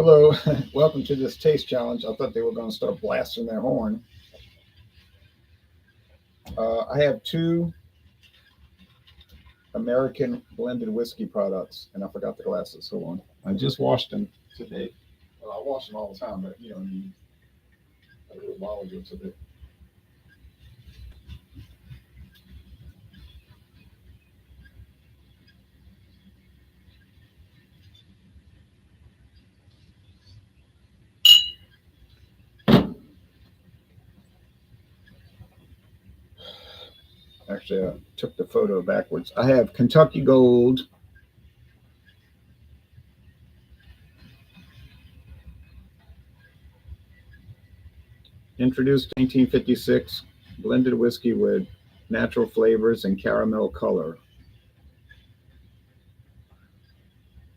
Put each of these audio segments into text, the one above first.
Hello, welcome to this taste challenge. I thought they were going to start blasting their horn. I have two American blended whiskey products, and I forgot the glasses. Hold on. I just washed them today. Well, I wash them all the time, but I mean, a little while ago today. Actually, I took the photo backwards. I have Kentucky Gold, introduced in 1956, blended whiskey with natural flavors and caramel color.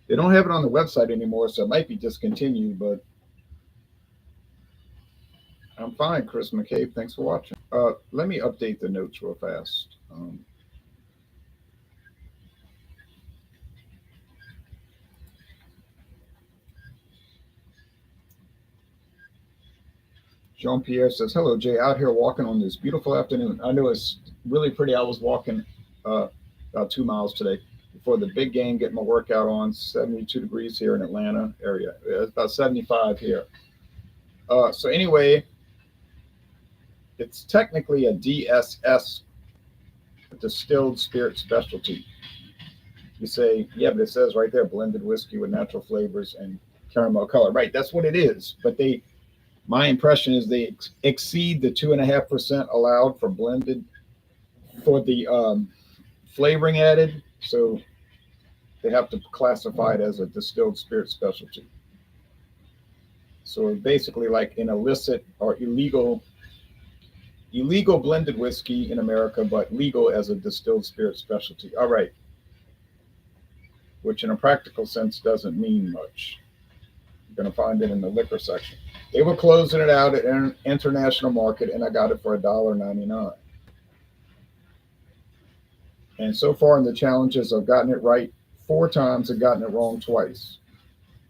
They don't have it on the website anymore, so it might be discontinued, but I'm fine, Chris McCabe. Thanks for watching. Let me update the notes real fast. Jean Pierre says, "Hello, Jay. Out here walking on this beautiful afternoon. I know it's really pretty. I was walking about 2 miles today before the big game, getting my workout on. 72 degrees here in Atlanta area. It's about 75 here. So anyway, it's technically a DSS, a distilled spirit specialty. You say, yeah, but it says right there, blended whiskey with natural flavors and caramel color. Right, that's what it is. But my impression is they exceed the 2.5% allowed for blended for the flavoring added. So they have to classify it as a distilled spirit specialty. So basically, like an illicit or illegal blended whiskey in America, but legal as a distilled spirit specialty. All right, which in a practical sense doesn't mean much. You're going to find it in the liquor section. They were closing it out at an international market, and I got it for $1.99. And so far in the challenges, I've gotten it right 4 times and gotten it wrong twice.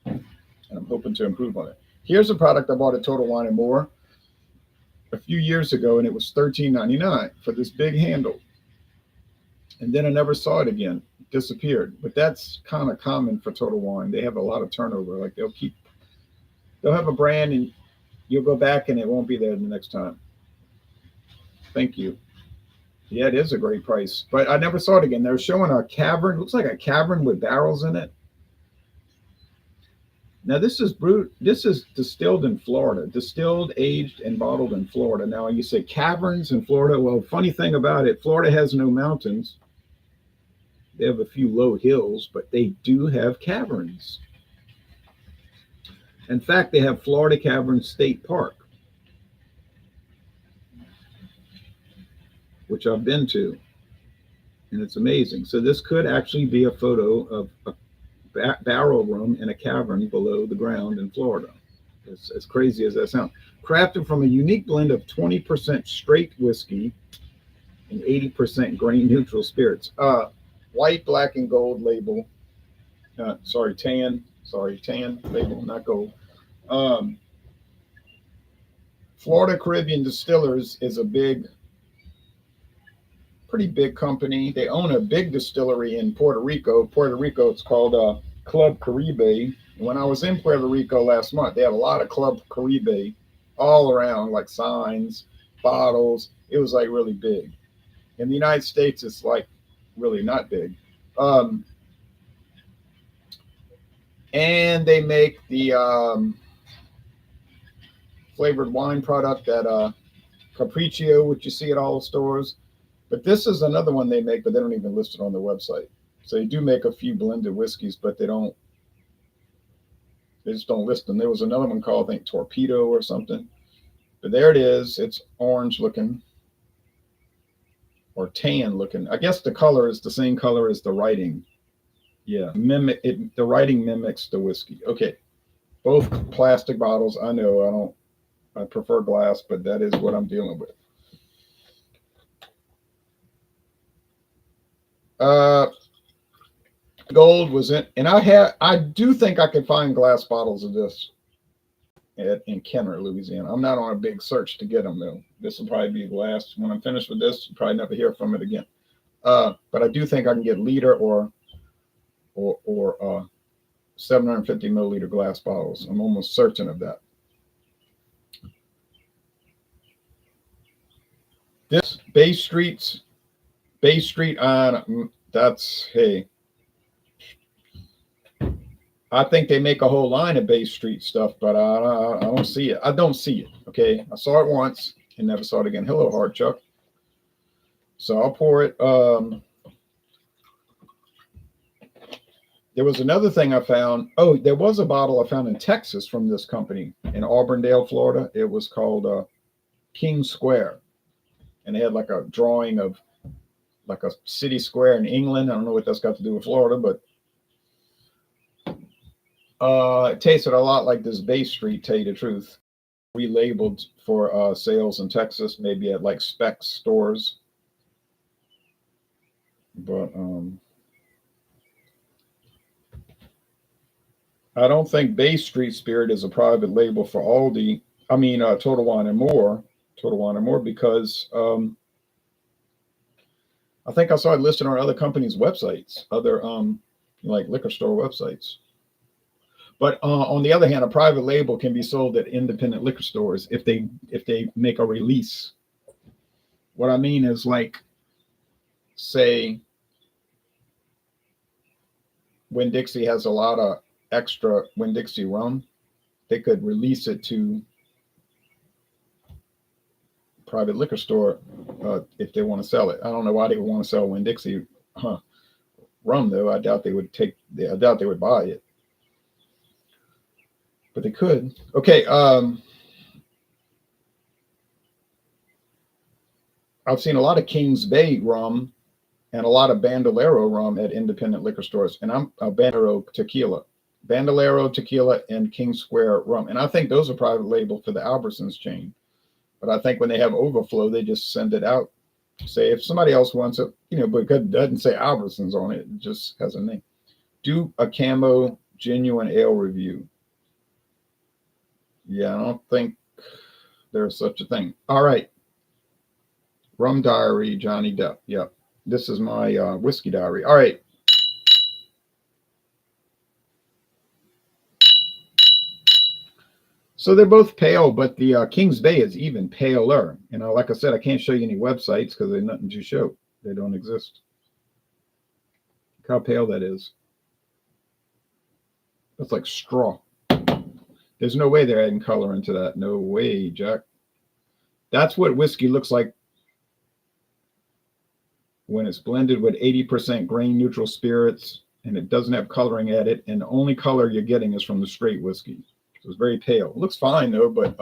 And I'm hoping to improve on it. Here's a product I bought at Total Wine and More a few years ago, and it was $13.99 for this big handle. And then I never saw it again. It disappeared. But that's kind of common for Total Wine. They have a lot of turnover. Like they'll have a brand and you'll go back and it won't be there the next time. Thank you. Yeah, it is a great price. But I never saw it again. They're showing a cavern. Looks like a cavern with barrels in it. Now this is distilled in Florida, distilled, aged, and bottled in Florida. Now you say caverns in Florida. Well, funny thing about it, Florida has no mountains. They have a few low hills, but they do have caverns. In fact, they have Florida Caverns State Park, which I've been to, and it's amazing. So this could actually be a photo of a barrel room in a cavern below the ground in Florida. As crazy as that sounds. Crafted from a unique blend of 20% straight whiskey and 80% grain neutral spirits. White, black, and gold label. Tan label, not gold. Florida Caribbean Distillers is a pretty big company. They own a big distillery in Puerto Rico. It's called Club Caribe. When I was in Puerto Rico last month, they had a lot of Club Caribe all around, like signs, bottles. It was like really big. In the United States, it's like really not big. And they make the flavored wine product at Capriccio, which you see at all the stores. But this is another one they make, but they don't even list it on their website. So they do make a few blended whiskeys, but they just don't list them. There was another one called, I think, Torpedo or something. But there it is. It's orange looking or tan looking. I guess the color is the same color as the writing. Yeah, the writing mimics the whiskey. Okay, both plastic bottles. I know I prefer glass, but that is what I'm dealing with. Gold was in, and I do think I could find glass bottles of this in Kenner, Louisiana. I'm not on a big search to get them though. This will probably be the last. When I'm finished with this, you'll probably never hear from it again. But I do think I can get liter or 750 milliliter glass bottles. I'm almost certain of that. This Bay Street on that's hey. I think they make a whole line of Bay Street stuff, but I don't see it. I don't see it. Okay, I saw it once and never saw it again. Hello, Hard Chuck. So I'll pour it. There was another thing I found. Oh, there was a bottle I found in Texas from this company in Auburndale, Florida. It was called King Square, and they had like a drawing of like a city square in England. I don't know what that's got to do with Florida, but it tasted a lot like this Bay Street, tell you the truth. Relabeled for sales in Texas, maybe at like spec stores. But I don't think Bay Street Spirit is a private label for Aldi. I mean, Total Wine and More. Total Wine and More, because I think I saw it listed on other companies' websites, other like liquor store websites. But on the other hand, a private label can be sold at independent liquor stores if they make a release. What I mean is, like, say, Winn-Dixie has a lot of extra Winn-Dixie rum, they could release it to private liquor store if they want to sell it. I don't know why they would want to sell Winn-Dixie rum though. I doubt they would buy it, but they could. Okay. I've seen a lot of Kings Bay rum and a lot of Bandolero rum at independent liquor stores, and I'm Bandolero tequila and King Square rum, and I think those are private label for the Albertsons chain. But I think when they have overflow, they just send it out. Say if somebody else wants it, but it doesn't say Albertsons on it, it just has a name. Do a Camo genuine ale review. Yeah, I don't think there's such a thing. All right. Rum Diary, Johnny Depp. Yep. This is my whiskey diary. All right. So they're both pale, but the Kings Bay is even paler. Like I said, I can't show you any websites because there's nothing to show. They don't exist. Look how pale that is. That's like straw. There's no way they're adding color into that. No way, Jack. That's what whiskey looks like when it's blended with 80% grain neutral spirits and it doesn't have coloring added, and the only color you're getting is from the straight whiskey. So it's very pale. It looks fine though, but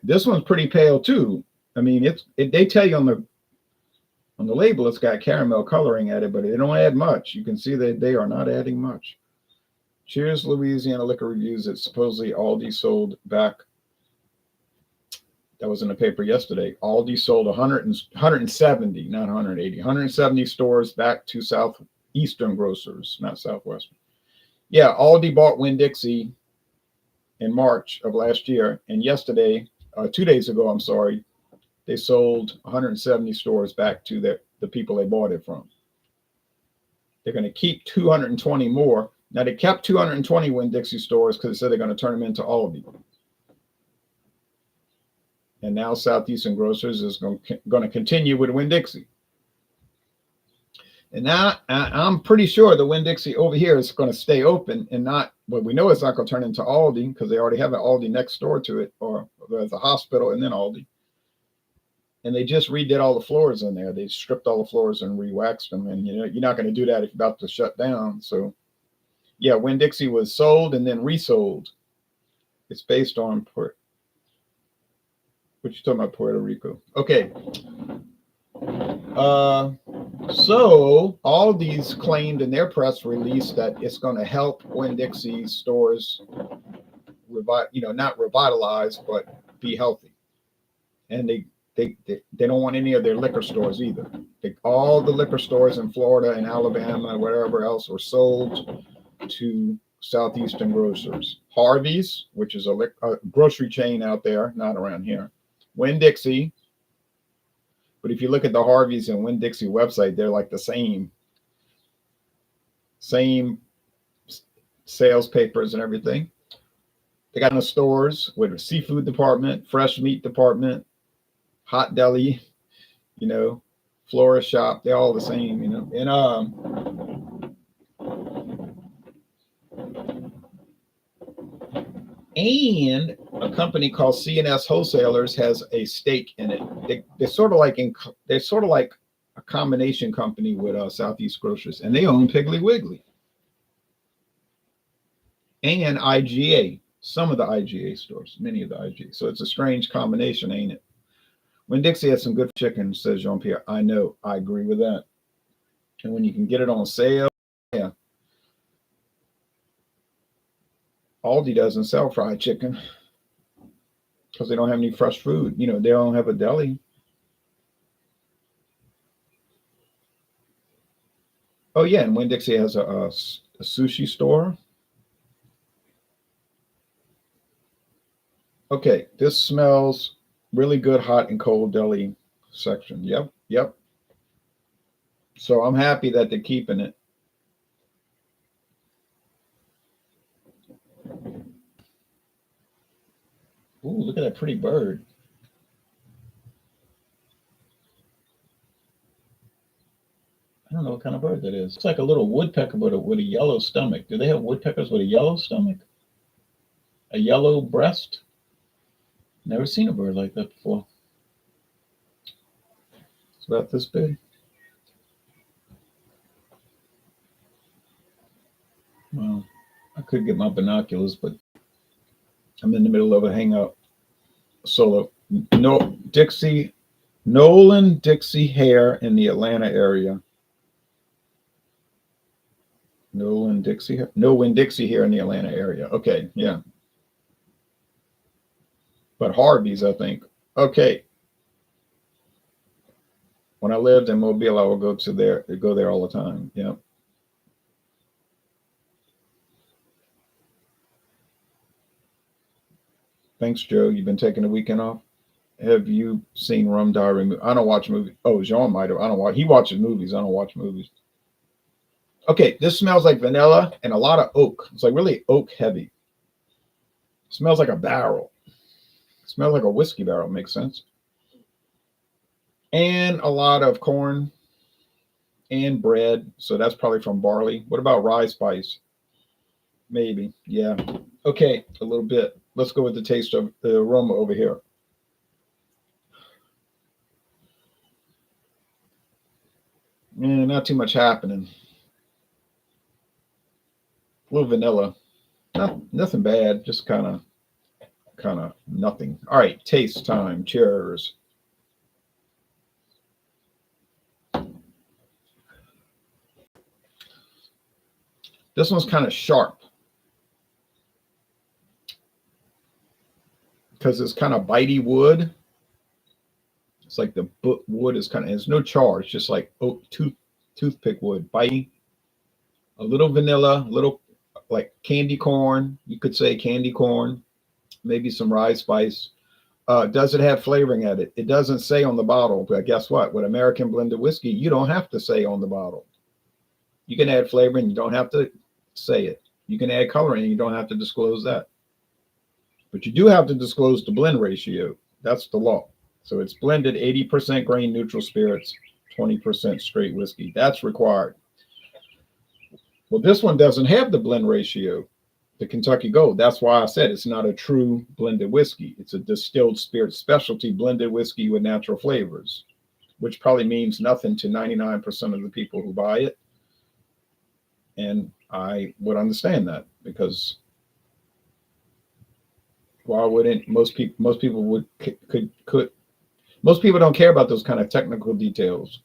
this one's pretty pale too. I mean, they tell you on the label it's got caramel coloring added, but they don't add much. You can see that they are not adding much. Cheers, Louisiana Liquor Reviews. It's supposedly Aldi sold back. That was in the paper yesterday. Aldi sold 170, not 180, 170 stores back to Southeastern grocers, not Southwestern. Yeah, Aldi bought Winn-Dixie in March of last year, and yesterday, 2 days ago, I'm sorry, they sold 170 stores back to the people they bought it from. They're going to keep 220 more. Now, they kept 220 Winn-Dixie stores because they said they're going to turn them into Aldi. And now Southeastern Grocers is going to continue with Winn-Dixie. And now I'm pretty sure the Winn-Dixie over here is going to stay open and not, well, we know it's not going to turn into Aldi because they already have an Aldi next door to it, or there's a hospital and then Aldi. And they just redid all the floors in there. They stripped all the floors and re-waxed them. And you're not going to do that if you're about to shut down. So yeah, Winn-Dixie was sold and then resold. It's based on what you talking about, Puerto Rico? Okay. So Aldi's claimed in their press release that it's going to help Winn-Dixie stores, not revitalize, but be healthy. And they don't want any of their liquor stores either. All the liquor stores in Florida and Alabama and wherever else were sold to Southeastern grocers. Harvey's, which is a grocery chain out there, not around here. Winn-Dixie. But if you look at the Harvey's and Winn-Dixie website, they're like the same sales papers and everything. They got in the stores with a seafood department, fresh meat department, hot deli, florist shop. They're all the same, And a company called C&S Wholesalers has a stake in it. They're sort of like a combination company with Southeast Grocers, and they own Piggly Wiggly and IGA. Some of the IGA stores, many of the IGA. So it's a strange combination, ain't it? Winn-Dixie has some good chicken, says Jean-Pierre. I know. I agree with that. And when you can get it on sale, yeah. Aldi doesn't sell fried chicken because they don't have any fresh food. They don't have a deli. Oh, yeah. And Winn-Dixie has a sushi store. Okay, this smells really good, hot and cold deli section. Yep. So I'm happy that they're keeping it. Ooh, look at that pretty bird. I don't know what kind of bird that is. It's like a little woodpecker with a yellow stomach. Do they have woodpeckers with a yellow stomach? A yellow breast? Never seen a bird like that before. It's about this big. Well, I could get my binoculars, but I'm in the middle of a hangout solo. Nolan Dixie Hare in the Atlanta area. Winn-Dixie here in the Atlanta area. Okay, yeah. But Harvey's, I think. Okay. When I lived in Mobile, I would go there all the time. Yeah. Thanks, Joe. You've been taking the weekend off. Have you seen Rum Diary? I don't watch movies. Oh, Jean might have. I don't watch. He watches movies. I don't watch movies. Okay, this smells like vanilla and a lot of oak. It's like really oak heavy. It smells like a barrel. It smells like a whiskey barrel. Makes sense. And a lot of corn and bread. So that's probably from barley. What about rye spice? Maybe. Yeah. Okay, a little bit. Let's go with the taste of the aroma over here. Not too much happening. A little vanilla. Nothing bad. Just kind of nothing. All right, taste time. Cheers. This one's kind of sharp because it's kind of bitey wood. It's like the wood is there's no char. It's just like oak toothpick wood, bitey. A little vanilla, a little like candy corn. You could say candy corn, maybe some rye spice. Does it have flavoring at it? It doesn't say on the bottle, but guess what? With American blended whiskey, you don't have to say on the bottle. You can add flavoring, you don't have to say it. You can add coloring, you don't have to disclose that. But you do have to disclose the blend ratio. That's the law. So it's blended 80% grain neutral spirits, 20% straight whiskey. That's required. Well, this one doesn't have the blend ratio, the Kentucky Gold. That's why I said it's not a true blended whiskey. It's a distilled spirit specialty blended whiskey with natural flavors, which probably means nothing to 99% of the people who buy it. And I would understand that because why wouldn't most people could most people don't care about those kind of technical details.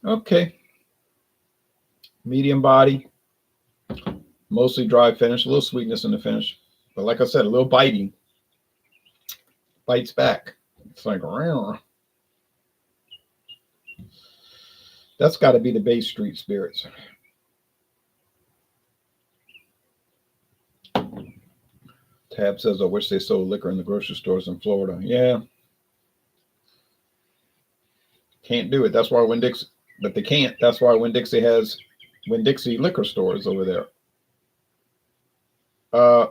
Okay. Medium body. Mostly dry finish, a little sweetness in the finish. But like I said, a little biting. Bites back. It's like, around. That's got to be the Bay Street Spirits. Tab says, I wish they sold liquor in the grocery stores in Florida. Yeah. Can't do it. That's why Winn-Dixie, but they can't. That's why Winn-Dixie has Winn-Dixie liquor stores over there. And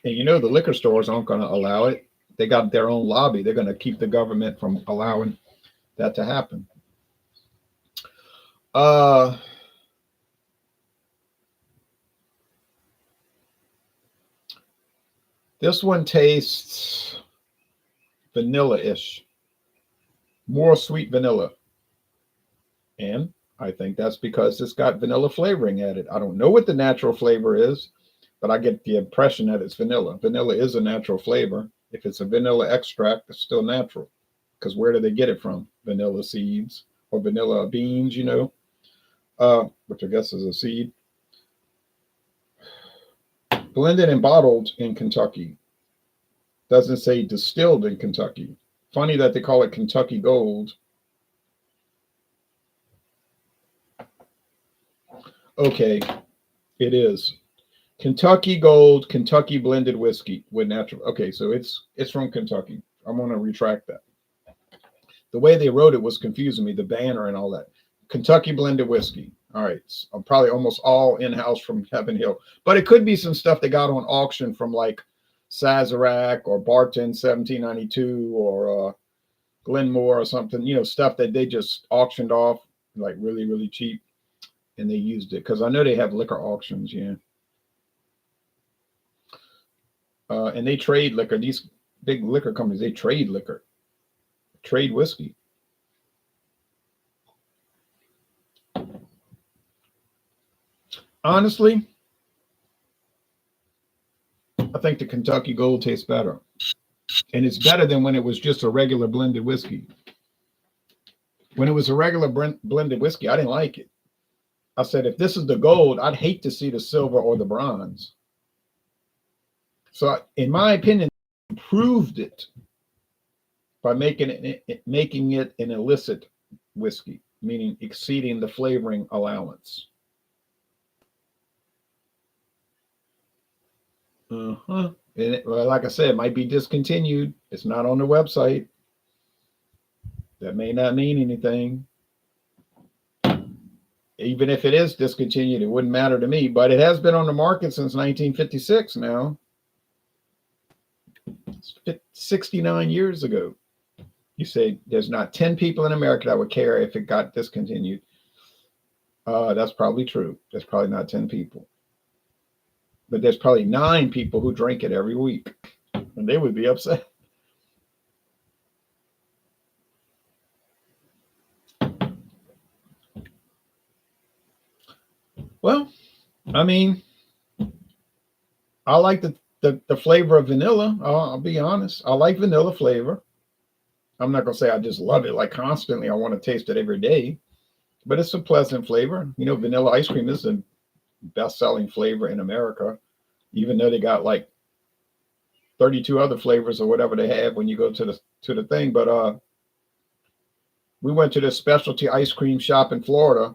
you know the liquor stores aren't going to allow it. They got their own lobby. They're going to keep the government from allowing that to happen. This one tastes vanilla-ish, more sweet vanilla. And I think that's because it's got vanilla flavoring added. I don't know what the natural flavor is, but I get the impression that it's vanilla. Vanilla is a natural flavor. If it's a vanilla extract, it's still natural. Because where do they get it from? Vanilla seeds or vanilla beans, you know, which I guess is a seed. Blended and bottled in Kentucky. Doesn't say distilled in Kentucky. Funny that they call it Kentucky Gold. Okay, it is. Kentucky Gold, Kentucky blended whiskey with natural. Okay, so it's from Kentucky. I'm going to retract that. The way they wrote it was confusing me, the banner and all that. Kentucky blended whiskey. All right, so probably almost all in-house from Heaven Hill. But it could be some stuff they got on auction from like Sazerac or Barton 1792 or Glenmore or something, you know, stuff that they just auctioned off like really, really cheap. And they used it because I know they have liquor auctions, yeah. And they trade liquor. These big liquor companies, they trade liquor, trade whiskey. Honestly, I think the Kentucky Gold tastes better. And it's better than when it was just a regular blended whiskey. When it was a regular blended whiskey, I didn't like it. I said, if this is the gold, I'd hate to see the silver or the bronze. So in my opinion, improved it by making it an illicit whiskey, meaning exceeding the flavoring allowance. And well, like I said, it might be discontinued. It's not on the website. That may not mean anything. Even if it is discontinued, it wouldn't matter to me. But it has been on the market since 1956 now. It's 69 years ago. You say there's not 10 people in America that would care if it got discontinued. That's probably true. There's probably not 10 people. But there's probably 9 people who drink it every week. And they would be upset. Well, I mean, I like the flavor of vanilla. I'll be honest. I like vanilla flavor. I'm not going to say I just love it like constantly. I want to taste it every day. But it's a pleasant flavor. You know, vanilla ice cream is the best-selling flavor in America, even though they got like 32 other flavors or whatever they have when you go to the thing. But we went to this specialty ice cream shop in Florida,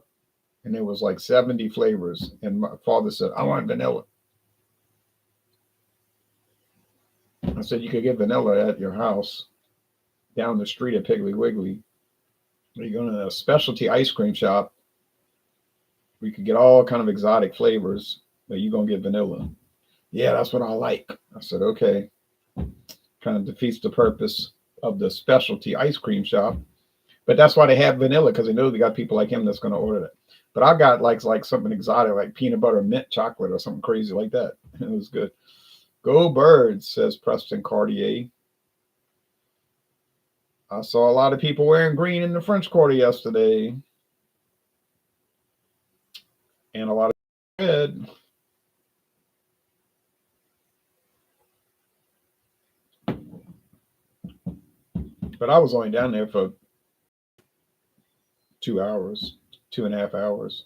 and there was like 70 flavors. And my father said, I want vanilla. I said, you could get vanilla at your house down the street at Piggly Wiggly. You go to a specialty ice cream shop, we could get all kind of exotic flavors, but you're going to get vanilla. Yeah, that's what I like. I said, okay. Kind of defeats the purpose of the specialty ice cream shop. But that's why they have vanilla, because they know they got people like him that's going to order it. But I got like something exotic, like peanut butter mint chocolate or something crazy like that. It was good. Go Birds, says Preston Cartier. I saw a lot of people wearing green in the French Quarter yesterday. And a lot of red. But I was only down there for 2 hours, 2.5 hours.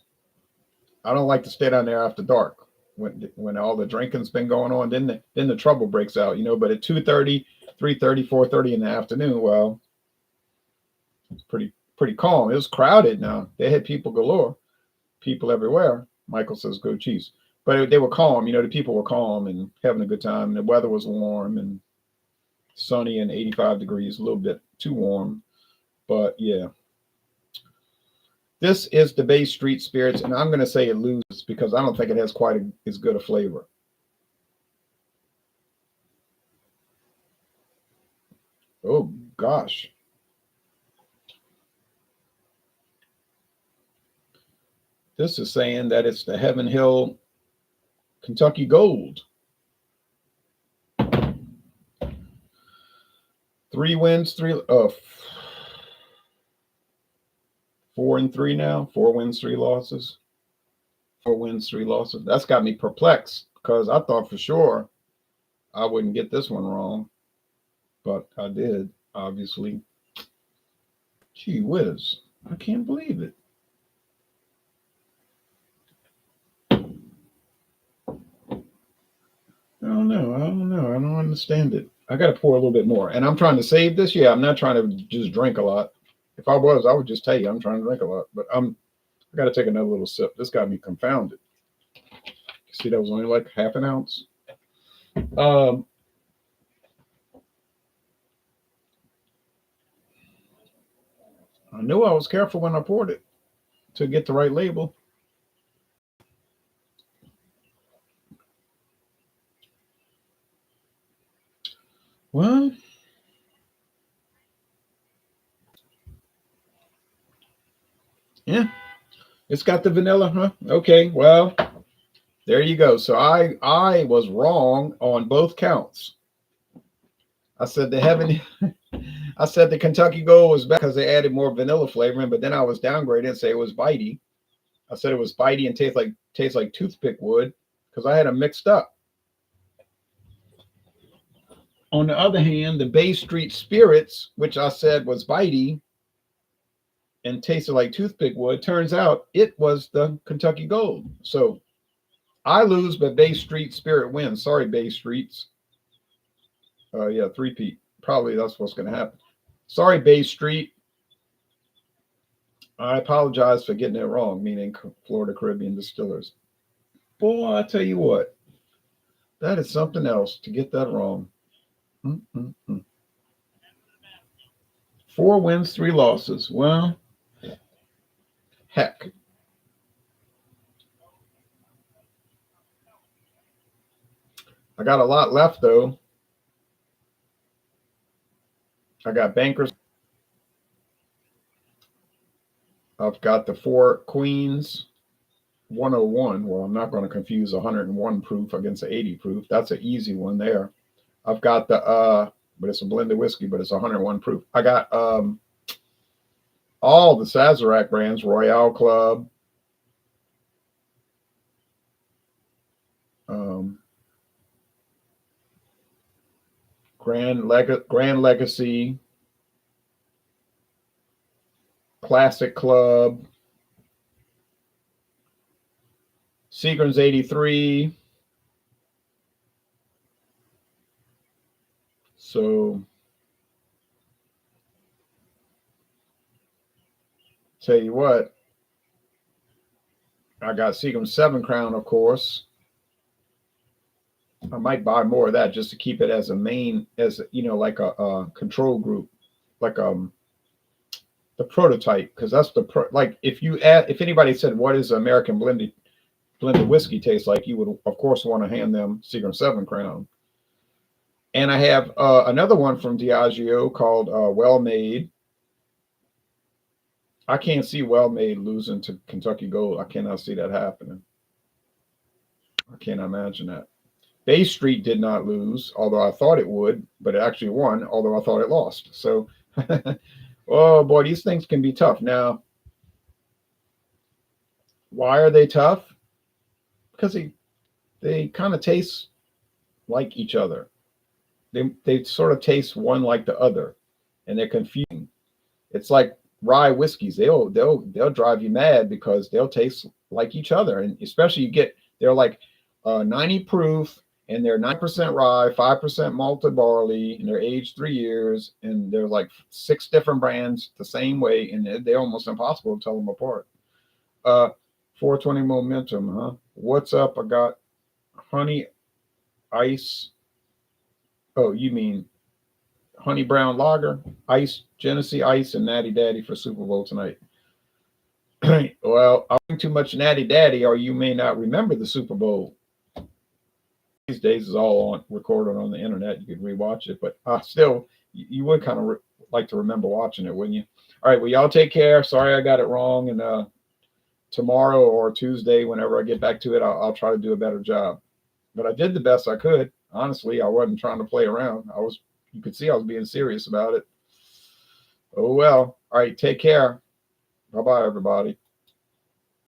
I don't like to stay down there after dark when all the drinking's been going on. Then the trouble breaks out, you know. But at 2:30, 3:30, 4:30 in the afternoon, well, it's pretty calm. It was crowded now. They had people galore, people everywhere. Michael says go Chiefs. But they were calm, you know, the people were calm and having a good time. And the weather was warm and sunny and 85 degrees, a little bit too warm. But yeah. This is the Bay Street Spirits, and I'm going to say it loses because I don't think it has quite as good a flavor. Oh, gosh. This is saying that it's the Heaven Hill Kentucky Gold. 3 wins, 4-3 now. 4 wins, 3 losses. 4 wins, 3 losses. That's got me perplexed because I thought for sure I wouldn't get this one wrong, but I did, obviously. Gee whiz. I can't believe it. I don't know. I don't understand it. I got to pour a little bit more. And I'm trying to save this. Yeah, I'm not trying to just drink a lot. If I was, I would just tell you I'm trying to drink a lot. But I got to take another little sip. This got me confounded. See, that was only like half an ounce. I knew I was careful when I poured it to get the right label. Well, yeah, it's got the vanilla, huh? Okay, well, there you go. So I was wrong on both counts. I said I said the Kentucky Gold was better because they added more vanilla flavoring, but then I was downgraded and say it was bitey. I said it was bitey and tastes like toothpick wood because I had them mixed up. On the other hand, the Bay Street Spirits, which I said was bitey and tasted like toothpick wood, turns out it was the Kentucky Gold. So I lose, but Bay Street Spirit wins. Sorry, Bay Streets. Yeah, three-peat. Probably that's what's going to happen. Sorry, Bay Street. I apologize for getting it wrong, meaning Florida Caribbean Distillers. Boy, I tell you what, that is something else to get that wrong. 4 wins, 3 losses. Well, heck. I got a lot left, though. I got Bankers. I've got the 4 Queens 101. Well, I'm not going to confuse 101 proof against the 80 proof. That's an easy one there. I've got the but it's a blended whiskey, but it's 101 proof. I got all the Sazerac brands, Royale Club, Grand Legacy, Classic Club, Seagram's 83. So, tell you what, I got Seagram's 7 Crown, of course. I might buy more of that just to keep it as a main, as you know, like a control group, like the prototype, because that's like if anybody said what is American blended whiskey taste like, you would of course want to hand them Seagram 7 Crown. And I have another one from Diageo called Well Made. I can't see Well Made losing to Kentucky Gold. I cannot see that happening. I can't imagine that. Bay Street did not lose, although I thought it would, but it actually won, although I thought it lost. So, oh boy, these things can be tough. Now, why are they tough? Because they kind of taste like each other. They sort of taste one like the other, and they're confusing. It's like rye whiskeys, they'll drive you mad because they'll taste like each other, and especially they're like 90 proof, and they're 9% rye, 5% malted barley, and they're aged 3 years, and they're like 6 different brands the same way, and they're almost impossible to tell them apart. Uh, 420 momentum, huh? What's up? I got honey ice. Oh, you mean honey brown lager, ice, Genesee ice, and Natty Daddy for Super Bowl tonight. Well, I'll drink too much Natty Daddy, or you may not remember the Super Bowl. These days is all on recorded on the internet. You could rewatch it, but still, you would kind of like to remember watching it, wouldn't you? All right, well, y'all take care. Sorry I got it wrong, and tomorrow or Tuesday, whenever I get back to it, I'll try to do a better job. But I did the best I could. Honestly, I wasn't trying to play around. You could see I was being serious about it. Oh well. All right, take care. Bye bye, everybody.